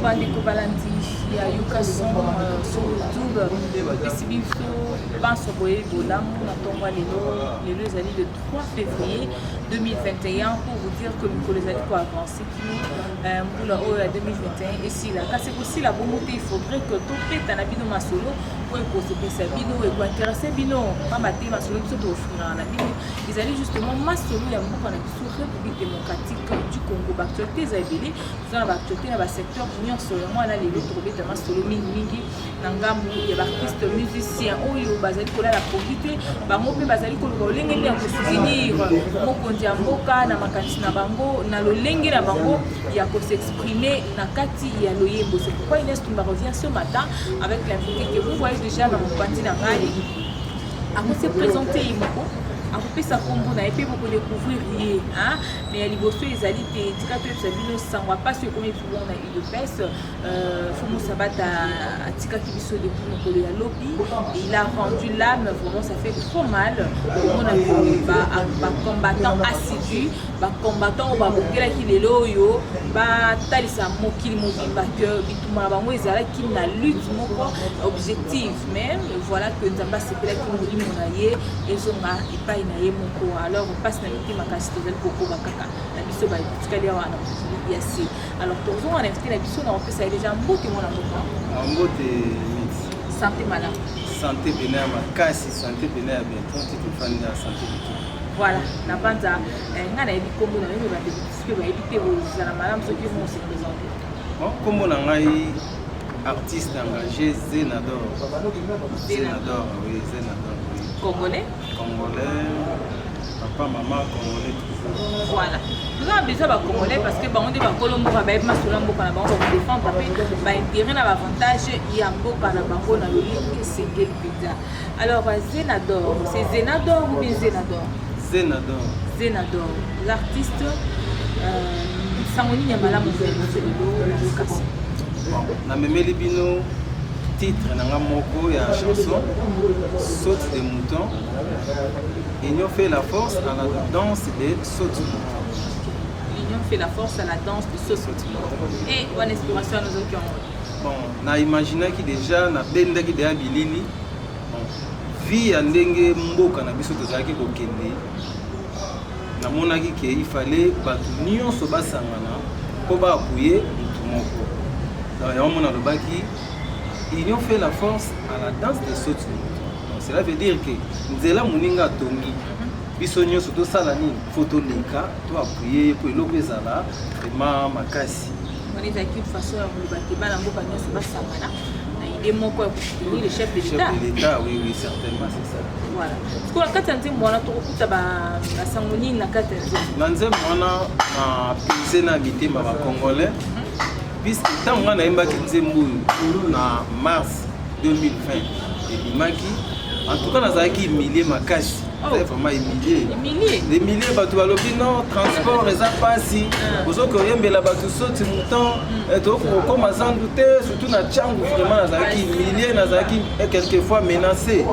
bandeko balandi ya Yukason sur YouTube epesi biso banso boye bolamu na ntongo lelo ezali le 3 février 2021 pour vous dire que mikolo ezali koavance kino mbula oyo ya 2021 esila kasi kosila bongo te il faudrait que topeta na bino masolo oyo ekosepesa bino ekointeresse bino pamba te masolo biso toofrira na bino ezali justement masolo ya mboka na biso République démocratique du Congo baactualité eza ebele toza na baactualité na basecteur nyonso yango wana lelo tokobeta masolo mingimingi na ngambu ya baartiste musicien oyo bazali kolala pongi te bango mpe bazali koluka lolenge nde ya kosoutenir mokonzi ya mboka na makanisi na bango na lolenge na bango ya kosexprimer na kati ya loyembo. C'est pourquoi Inès Tumba revient ce matin avec l'invité que vous voyez déjà dans mon parti na ngai ako se présenter imoko akopesa kombo na epe boko découvrir ye mais ya liboso ezali te tika toyebisa bino sango apasi ekomi epubo na UDPS Fumu Sabata atikaki biso depuis mokolo ya lobi et il a rendu l'âme vraiment ça fait trop mal komona bacombattant assidu bacombattant oyo babokelaki lelo oyo batalisa mokili mobimba ke bituma na bango ezalaki na lutte moko objective mais voilà que nzambe asepelaki molimo na ye ezonga epai na ye moko alors passe na miti makasi tozali kokoba kaka na biso batikali awa na mokili ya se alors tozonga na invité na biso na opesa ye déjà mbote mona mboka mbote santé malade santé bene ya makasi santé bene ya benton tikofandi ya santé bito voilà na panza nga nayebi kombo na yo bandeko puisque bayebi te bozala malamu soki mo se présenter kombo na ngai artiste engagé Zenador oui Zenador Congolais, papa, maman, Congolais. Voilà. Nous avons besoin de Congolais parce que on dit que Colombo va être masculin pour la banque pour défendre va intérêt l'avantage il y a un beau par la banque dans le livre c'est quel pizza. Alors Zenador, c'est Zenador ou bien Zenador? Zenador. L'artiste Sangoni Nyamala Moussé na memeli bino titre nanga moko ya chanson Saute des moutons. L'union fait la force à la danse des sautes. L'union fait la force à la danse des sautes. Et bonne inspiration à nos autres. Bon, na imaginer qui déjà na benda qui déjà bilili. Bon, vie ya ndenge mboka na biso tozalaki kokende. Na monaki ke il fallait batu nyonso basangana po ba appuyer mutu moko. Donc ya mona lobaki l'union fait la force à la danse des sautes. Donc cela veut dire que nzela muninga tongi biso nyonso tosala nini photo leka to appuyer po eloko ezala vraiment makasi. On est avec une façon à lobaki bana mboka nyonso basangana na idée moko ya koutenir le chef de l'État. Chef de l'État, oui, certainement c'est ça. Voilà. Parce que la kati nzembo wana tokokuta ba sangoni na kati nzembo. Na nzembo wana na pise na bitema ba Congolais. Puisque tant qu'on a eu en mars 2020, en tout cas, on a eu milliers de casse. C'est vraiment milliers. Des milliers de non, transport, les apassis. Vous avez vu les bateaux sautent mouton. Et donc, comme à s'en douter, surtout dans Tchangou, vraiment, on a eu milliers, on a eu quelquefois menacés.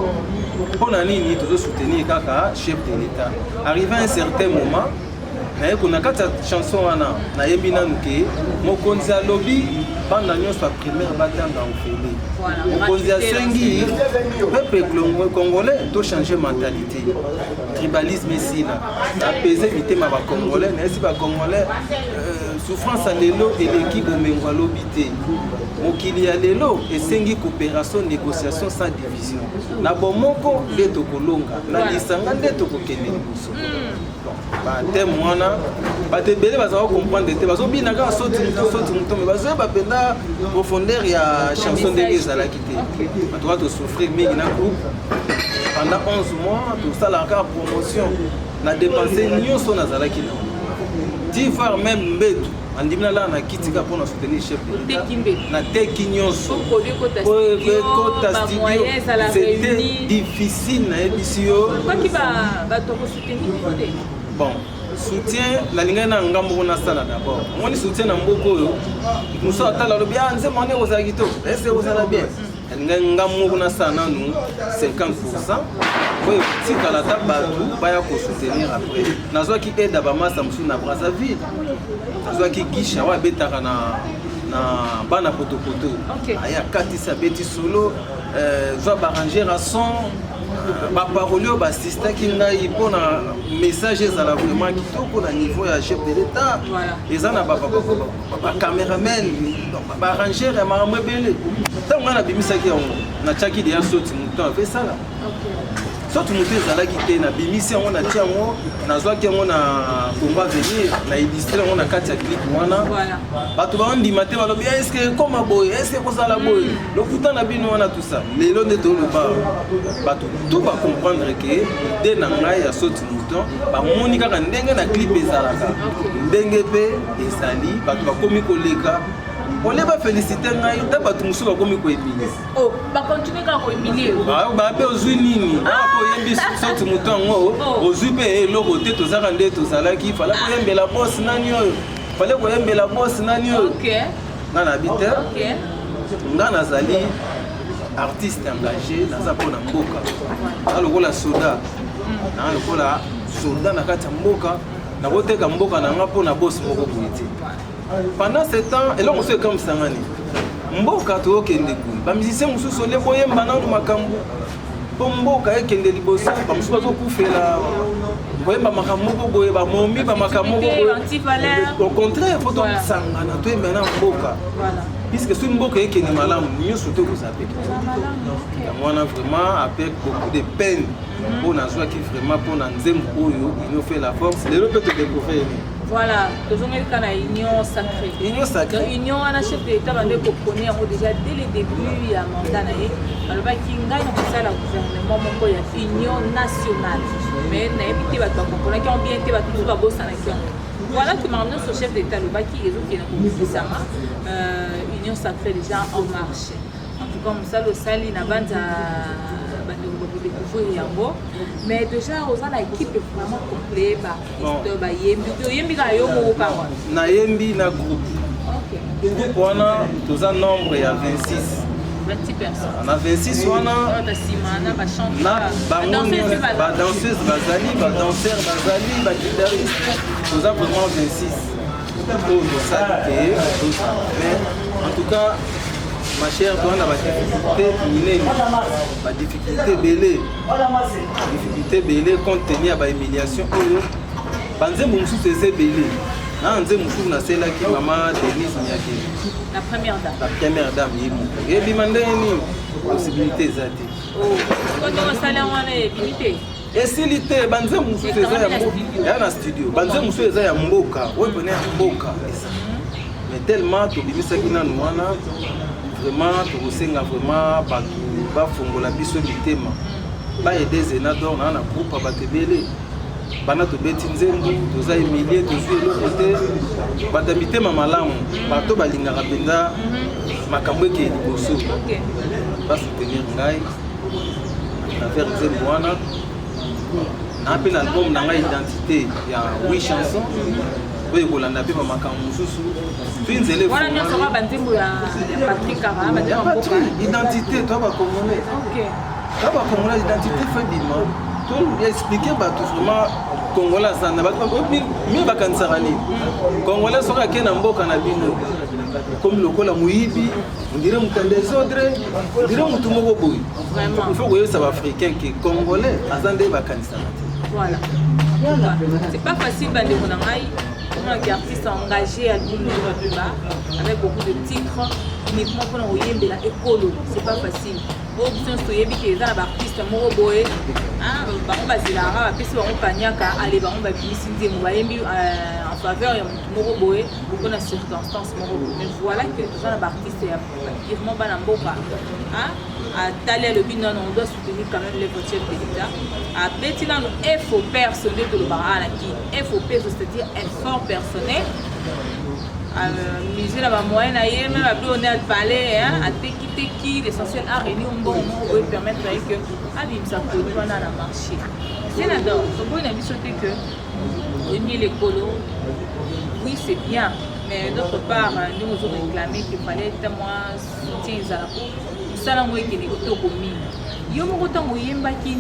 Pour l'année, nous soutenir le chef de l'État. Arrivé à un certain moment, on a quatre chansons na yebina nuke mokonzi ya lobi banda nyonso primaire batanga ofele mokonzi ya sengi peuple congolais to changer mentalité tribalisme ici là apaiser bitema ba congolais na esi ba congolais souffrance à lelo eleki bomengo lobi te mokili ya lelo esengi coopération négociation sans division na bomoko nde tokolonga na lisanga nde tokokende liboso ba témoina ba te belé ba za comprendre te ba zo bina ka sauti muto mais ba zo ba penda profondeur ya chanson de ezala kité ba doit to souffrir mingi na groupe pendant 11 mois tout ça la promotion na dépenser nyonso na zala kité 10 fois même mbetu andimina la na kitika pour na soutenir chef de l'État na teki nyonso kota studio c'était difficile na ebisio quoi qui va to soutenir. Bon, soutien, la ligne na ngambo na sala d'abord. On dit soutien na mboko yo. Nous sommes à la bien, c'est mon nez aux agito. Est-ce que vous allez bien? La ligne ngambo na sala nous 50%. Oui, si tu as la table batou, baya ko soutenir après. Nazo ki aide ba masa msu na Brazzaville. Nazo ki gisha wa betaka na na bana potopoto aya katisa beti solo zwa barranger à son baparolio basistaki ngai mpona message ezala vraiment kitoko na niveau ya chef de l'état eza na bacameraman baarranger ya makambo ebele ntango ngai nabimisaki yango natiaki deya soti moto avesala soki moto ezalaki te nabimisi yango natia yango nazwaki yango na combat venir na illustre yango na kati ya clipe wana bato bandima te balobi eske ekoma boye eske ekozala boye lokuta na bino wana tout ça lelo nde toloba bato tu bacomprendre ke ide na ngai ya soti moto bamoni kaka ndenge na clipe ezalaka ndenge mpe ezali bato bakomi koleka oleba félicité ngai ta bato mosusu bakomi koemilie bakontinue kaka koemilie bape ozwi nini koyembi soti moto yango ozwi mpe eloko te tozaka nde tozalaki fale koyembela bosi nani oyo fale koyembela bosi nani oyo nga nabi te nga nazali artiste engagé naza mpona mboka na lokola soda na lokola soda na kati ya mboka nakoteka mboka na nga mpona bosi moko boye te pendant ce temps eloko mosusu ekamisanga nini mboka toyokende kuna bamusicien mosusu ole boyemba nanu makambo mpo mboka ekende liboso bamosusu bazokufela boyemba makambo moko boye bamomi bamakambo moko boye au contraire fo tosangana toyemba na mboka puisque soki mboka ekende malamu nyonso tokozala pe yango wana vraiment avec beaucoup de peine mpo nazwaki vraiment mpo na nzembo oyo union fait la force lelo mpe todécouvrir voilà, toujours la union sacrée. Union sacrée. Union à la chef de l'État, on a déjà dès le début, il y a un mandat. Alors, il y a un gouvernement, il y a une union nationale. Mais il y a un petit peu qui ont bien été toujours à Bossa. Voilà que maintenant, ce chef d'État, le Baki, il y a une union sacrée déjà en marche. En tout cas, comme ça, le Sali n'a pas découvrir yango mais déjà aux a l'équipe vraiment complet ba yembi ka yo mo ka na yembi na groupe groupe wana toza nombre ya 26 personnes on a 26 wana ba danseuse bazali ba danseur bazali ba guitariste toza vraiment 26 mais en tout cas ma chère, on a des difficultés belées. Difficultés belées compte tenu à l'humiliation. Banze Moumsou c'est belé. Banze Moumsou na celle qui maman Denise Niaki. La première dame. La première dame yémou. Et bimande ni possibilité zati. Oh. Quand on salaire on est limité. Et si l'été banze Moumsou c'est ya na studio. Banze Moumsou c'est ya mboka. Ouais bonne mboka. Mais tellement to bimisa kina nwana vraiment tokosenga vraiment bato bafongola biso mitema baede zenador na groupe bato ebele bana tobeti nzembo toza emilie tozwi eloko te bato mitema malamu bato balingaka mpenza makambo eke liboso basoutenir ngai na vers nzembo wana na mpe na album na ngai identité ya 8 chansons oyo kolanda mpe bamakambo mosusu mpe nzele identité to bacongolais to bacongolais identité fe bima to expliquer bato vraiment congolais azana bato mi bakanisaka nini congolais soki ake na mboka na bino comme lokola moyibi ondire moto ya désordre ondire motu moko boye il faut koyebisa baafricain ke congolais aza nde bakanisaka te voilà c'est pas facile bandeko na ngai un artiste engagé à l'Union avec beaucoup de titres uniquement pour nous yembe la écolo c'est pas facile option soyebi que les artistes moko boye ah bango bazilara bapesi bango panyaka ale bango babimisi nzembo bayembi en faveur ya mutu moko boye mpona circonstance moko boye mais voilà que toza na baartiste ya virement bana mboka atali alobi non on doit soutenir quand même les voitures de l'État abeti nano effort personnel tolobaka alaki effort c'est-à-dire effort personnel musée na bamoyen na ye même abi on est à parler atekiteki l'essentiel a réuni un bon moment pour permettre que abimisa produit wana na marché c'est là-dedans toboyi na biso te que oyembi l'écolo oui c'est bien mais d'autre part nous nous avons réclamé qu'il fallait moins soutien ezala osala ngo ekende kitoko mingi yo moko ntango oyembaki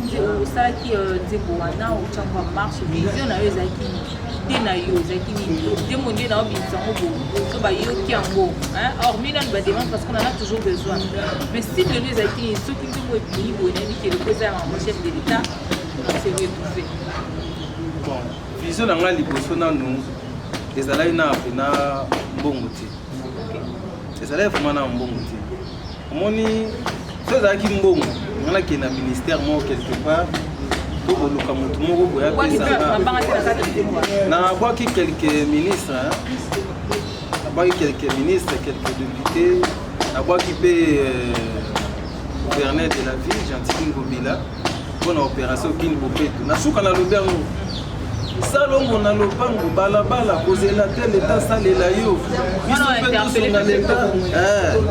osalaki nzembo wana otyango ya marche vision na yo ezalaki idée na yo zaki ni de mon dieu na obinza ngo so ba yo ki ango hormis là nous demande parce qu'on en a toujours besoin mais si de nous zaki ce qui nous est bien bonne qui est le président en chef de l'état c'est retrouvé bon vision na ngali boso na nous ezala ina pena mbongo ti ezala vraiment na mbongo ti omoni so zaki mbongo ngana ki na ministère mo quelque part to boluka mutu moko boya pesa na bwaki quelques ministres quelques députés na bwaki pe gouverneur de la ville Gentil Ngobila pour l'opération Kin Bopeto na suka na loberno salongo na lopango balabala kozela te l'état salela yo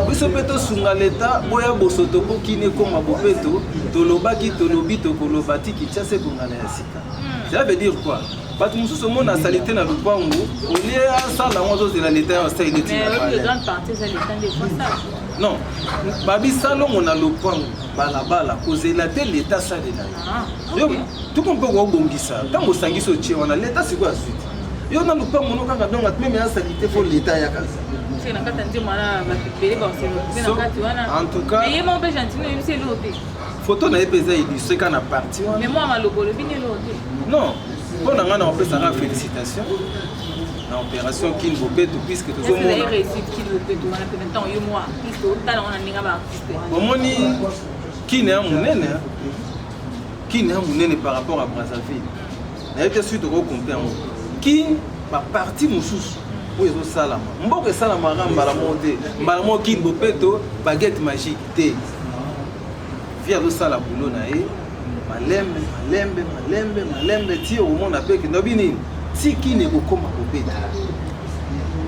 biso pe tosunga l'état boya bosoto po kini ekoma bopeto tolobaki tolobi tokoloba ti Kinshasa ekongala ya sika ça veut dire quoi bato mosusu omona asali te na lopango olie asala yango azozela l'état ya osala non babi salongo na lopango balabala kozela te l'état salela yo tukompe kobongisa ntango osangisi otie wana l'état sikoyo asuti yo na lopango no kaka donc meme asali te fo l'état ya kaza en tout cas photo na ye mpe eza illustre ka na parti wana non mpo na ngai na opesaka félicitation na opération Kin Bopeto puisque tozomona omoni Kin ya monene par rapport à Brazzaville nayebi te suite okokompe yango Kin baparti mosusu oyo ezosalama mboka esalamaka mbala moko te mbala moko Kin Bopeto baguette magique te vi azosala bulo na ye malembe ti omona mpe kendo binini ti Kin ekokoma Bopeto.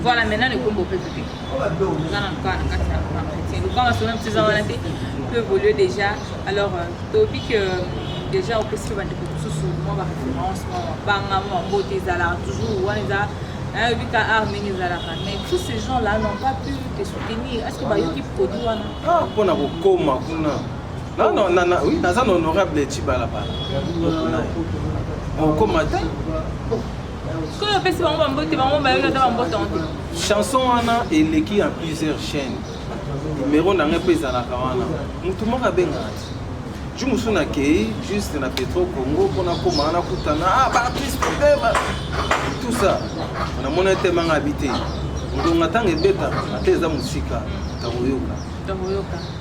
Voilà, maintenant le combo peut évoluer déjà. Alors, topic déjà, on peut se faire des choses sur moi, référence, toujours, mais tous ces gens-là n'ont pas pu te soutenir. Est-ce que tu produit? Ah, pour la coma, non, oui, dans un honorable Tibala. On commence. Chanson wana eleki en plusieurs chaînes. Numéro na nga pesa na kawana. Mutu moko benga. Je me souviens que juste na Petro Congo pour na komana kutana ba artiste tout ça. On a mon tellement habité. On a tant ebeta ateza musika tawoyoka.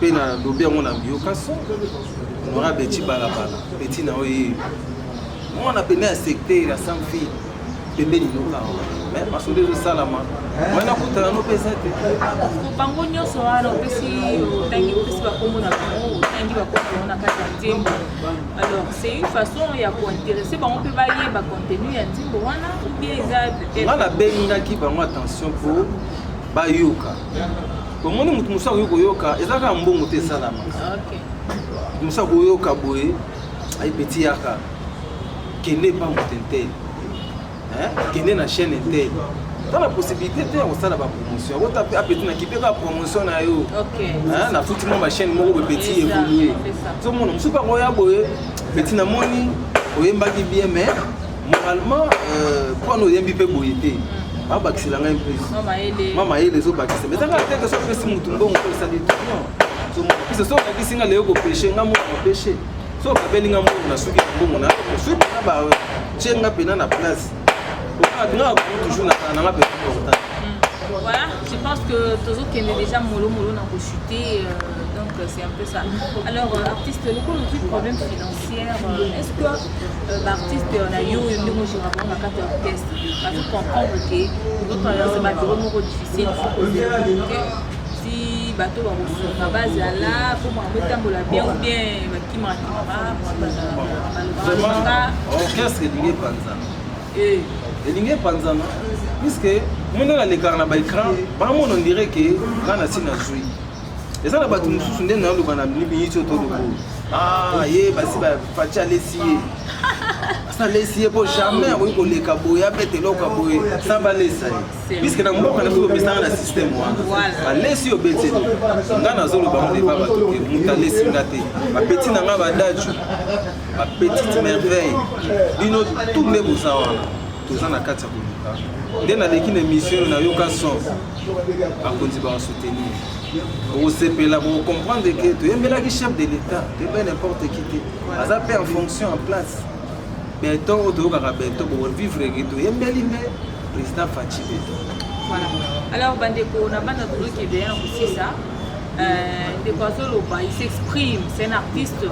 Pena lobia ngona bioka so. On aura beti balabala. Beti na oyi. Moi on a peine un secteur à sans fille. Pembeni noka mais parce que les salama moi na kutana no pesa te bango nyoso wana opesi tangi opesi bakomona tangi bakomona kata nzembo alors c'est une façon ya ko intéresser bango pe baye ba contenu ya nzembo wana ou bien eza peut-être wana benga ki bango attention pour bayoka komoni mutu musa yoka ezaka mbongo te salama OK musa yoka boye ay petit yaka kende pas motente kende na chaîne interne dans la possibilité de faire la promotion on tape appétit na kipeka promotion na yo na futima ma chaîne moko petit évoluer tout le monde musupa roya boye petit na moni oyemba ki bien mais moralement pour nous yembi pe boyete ba bakisela nga plus mama ele zo bakise mais tanga teke so pesi mutu mbongo ko sa détournement so mo pise so kakisinga leo ko péché nga mo péché so kabeli nga mo na suki mbongo na suki na ba chenga pena na place. Voilà, je pense que toujours qu'il est déjà mollo n'a pas chuté, donc c'est un peu ça. Alors, artiste, le problème financier, est-ce que l'artiste on a eu une rapport à 4 orchestres parce qu'on comprend que d'autres c'est vraiment difficile, il faut que si bateau va base là pour mettre bien ou bien qui m'a orchestre lié panza elinge panzana puisque mon na l'écart na ba écran ba mon on dirait que kana sina jouer et ça na ba tout sous ndé na lo bana libi to to ye basi ba facha lesier ça lesier pour jamais oui ko le kaboya betelo kaboya ça ba lesa puisque na mboka na ko bisa na système wana ba lesi o betelo ngana zolo ba mo ba to ke muta lesi ngate ba petit na nga ba daju ba petite merveille bino tout ne bosa wana toza na kati ya koluka nde naleki na émission na yoka son bakonzi bakosoutenir okosepela bokocomprendre ke toyembelaki chef de l'état toyembe n'importe qui te aza mpe en fonction en place beton oyo toyokaka beton bokovivre ke toyembeli mpe président Faci beton. Voilà. Alors bandeko na banda toloki bien na kosisa ndeko azoloba il s'exprime, c'est un artiste, il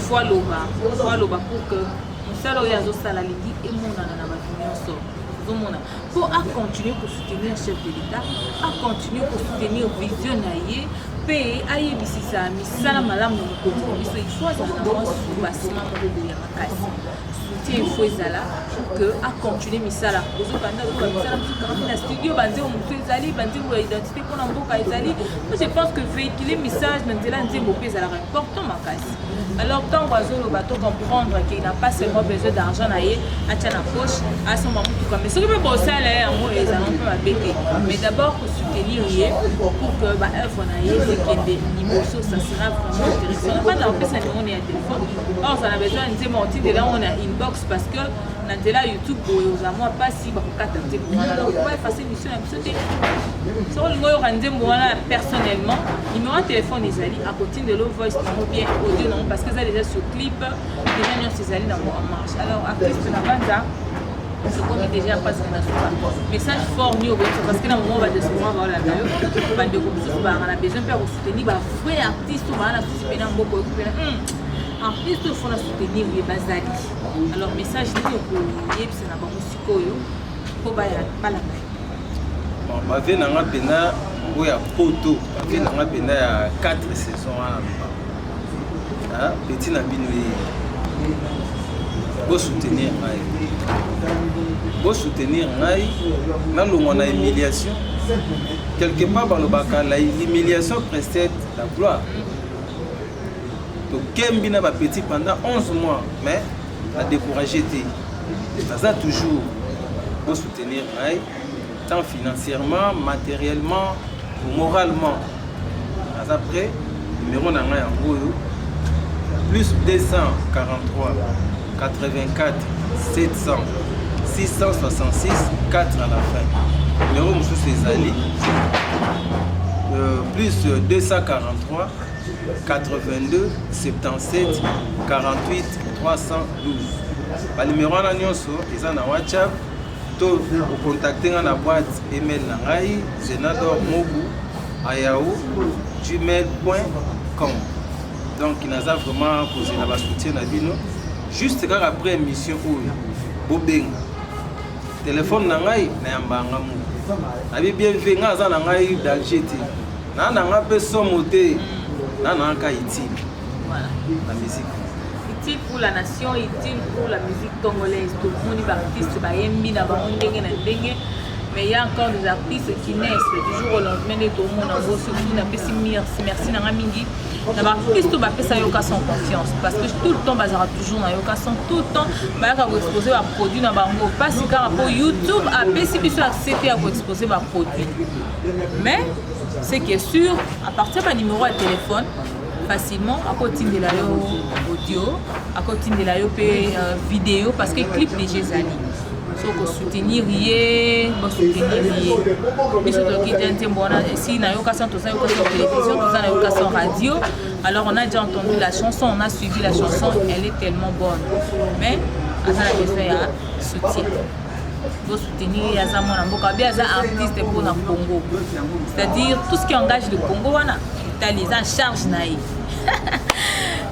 faut aloba pour que mosala oyo azosala lingi emonana na bato nyonso ozomona mpo acontinue kosoutenir chef de l'état, acontinue kosoutenir vision na ye mpe ayebisisa misala malamu na mokonzi na biso il faut azala na mwa soubassement moko boye ya makasi soutien il faut ezala pour que acontinue misala ozobanda ozoba misala mosusu kaka na studio banzembo mosusu ezali banzembo ya identité mpona mboka ezali je pense que véhiculer message na nzela nzembo mpe ezalaka important makasi. Alors ntango azoloba to comprendre qu'il n'a pas seulement besoin d'argent na ye atia na poche asomba motuka mais soki mpe bosala ye yango ezala mpe mabe te mais d'abord kosoutenir ye pour que baœuvre na ye ekende liboso ça sera vraiment intéressant nabanda kopesa numéro na ya téléphone or ozala besoin nzembo otindela ngo na inbox parce que na nzela youtube boye oza mwa mpasi bakokata nzembo wana donc oba efase mission na biso te soko olingo oyoka nzembo wana personnellement numéro ya téléphone ezali akotindela voice nango bien audio nango parce que eza déjà sur clip déjà nyonso ezali nango en marche. Alors artiste na banza sokomi déjà mpasi na soka message fort ni okoyebisa parce que na moment badespoir baolanda yo bandeko mosusu baka na besoin mpe ya kosoutenir bavrai artiste oyo baa na susi mpe na mboka oyo kupena artiste oyo fona soutenir ye bazali. Alors message nini okoyebisa na bango sikoyo mpo balanda bave nanga mpena oyo ya poto bave nanga mpena ya 4 saison wana petit na bino ye bosoutenir ngai nalongwa na humiliation quelque part balobaka l'humiliation précède la gloire tokembi na bapetit pendant 11 mois mais na découragé te naza toujours bosoutenir ngai tant financièrement, matériellement, moralement. Après, numéro na ngai yango plus 243 84 700 666 4 à la fin. Numéro mosusu ezali plus 243 82 77 48 312. Ba numéro na nyonso eza na WhatsApp. To contacter na boîte email na ngai zenador.mobu@gmail.com. Donc il naza vraiment causé na ba soutien na bino juste quand après émission oyo bobenga téléphone na ngai na yambanga mu abi bien vu nga za na ngai d'Algérie na nga pe somote na nga itile voilà la musique utile pour la nation, utile pour la musique congolaise. Tout le monde est artiste, mais il y a encore des artistes qui naissent du jour au lendemain et tout le monde en gros surtout merci na mingi na artiste to bapé ça yoka sans confiance parce que tout le temps bazara toujours na yoka sans tout le temps ba ka exposer ba produit na bango pas si car pour YouTube apé si biso accepter à exposer ba produit mais ce qui est sûr à partir de numéro de téléphone facilement à côté de la audio à côté de la vidéo parce que clip déjà zali soko soutenir yé bon soutenir yé biso to kitente bona si na yoka sans to ça yoka sur télévision to ça na yoka sur radio alors on a déjà entendu la chanson on a suivi la chanson elle est tellement bonne mais à ça la besoin ya soutien pour soutenir ya za mona mboka bien za artiste pour na Congo c'est-à-dire tout ce qui engage le Congo wana les en charge naï.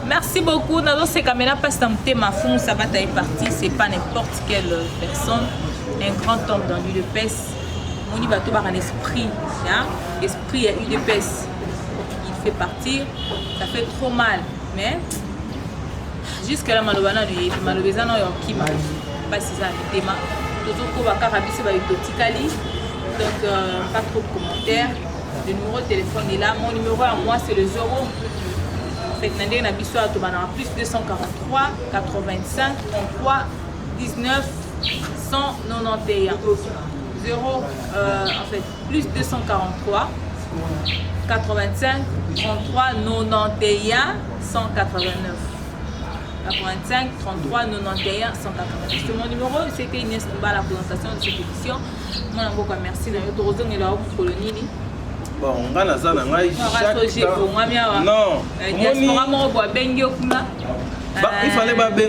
Merci beaucoup. Dans ces caméras, pas samté ma fond, ça va tailler parti. C'est pas n'importe quelle personne. Un grand homme dans l'UDPS. On y va tout par un esprit. Hein? Esprit à UDPS. Il fait partir. Ça fait trop mal. Mais jusqu'à la malobana du malobezano qui m'a pas si ça a été ma. Toujours va carabisser avec Totikali. Donc pas trop de commentaires. Le numéro de téléphone est là. Mon numéro à moi c'est le 0. Fait que Nandé n'a pas plus 243 85 33 19 191. 0 en fait plus 243 85 33 91 189. 45 33 91 190. C'est mon numéro, c'était Inès Kumba à la présentation de cette édition. Moi, merci de la colonie. Bon, on va dans la il fallait pas bien.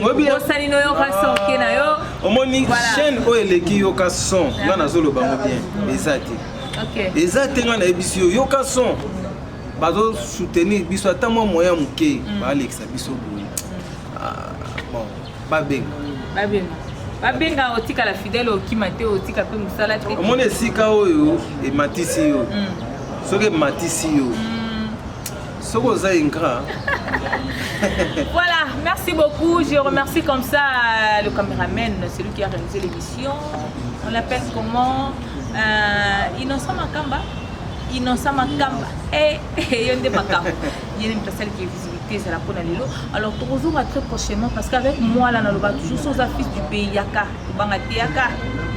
Chaîne où est qui yoka son. On a zolo bango bien. Exact. Ok. Exact. On a émission yoka son. Bazo soutenir biso ata mo moyen muke. Ba Alexa biso boui. Bon, pas bien. Pas bien. Babenga otika la fidèle okimate otika pe musala te. Omone sika oyo e matisi yo. Soke matisi yo. Soko za ingra. Voilà, merci beaucoup. Je remercie comme ça le caméraman, celui qui a réalisé l'émission. On l'appelle comment Innocent Makamba. Innocent Makamba. Et Yonde Makamba. Il y a une personne qui est visibilité, c'est la peau Lelo. Alors, toujours très prochainement, parce qu'avec moi, là, on va toujours sur la fiche du pays Yaka, Yaka,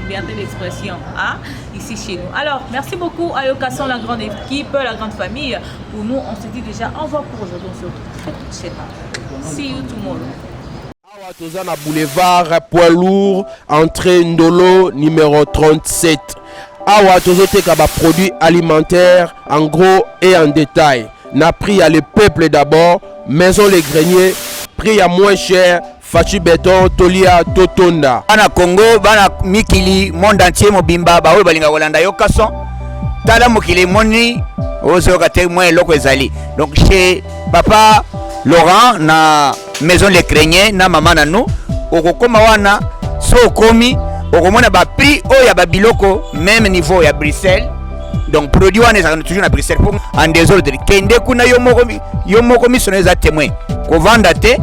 bien de l'expression, hein, ici chez nous. Alors, merci beaucoup à Yokason, la grande équipe, la grande famille. Pour nous, on se dit déjà au revoir pour aujourd'hui. On se retrouve très prochainement. See you tomorrow. Tozana boulevard poids lourd, entrée Ndolo numéro 37. Awa tozoteka ba produits alimentaires en gros et en détail. Na prix à le peuple d'abord, maison les greniers, prix à moins cher, Fachi Béton, Tolia, Totonda. Bana Congo, bana Mikili, monde entier mobimba, ba balinga Holanda yokason. Tala mokili moni, ozo kate moins loko ezali. Donc chez papa Laurent na maison les greniers na maman na nous, okokoma wana so komi okomona ba prix oya ba biloko même niveau ya Bruxelles. Donc produit wana ezaka toujours na Bruxelles pour en désordre. Kende kuna yo moko misoneza témoin. Ko vanda te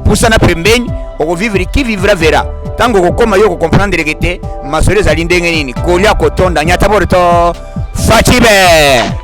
pusana pembeni okovivre qui vivra verra. Tango kokoma yo ko comprendre que te masole za lindenge nini. Kolia kotonda nyata porto Fachibe.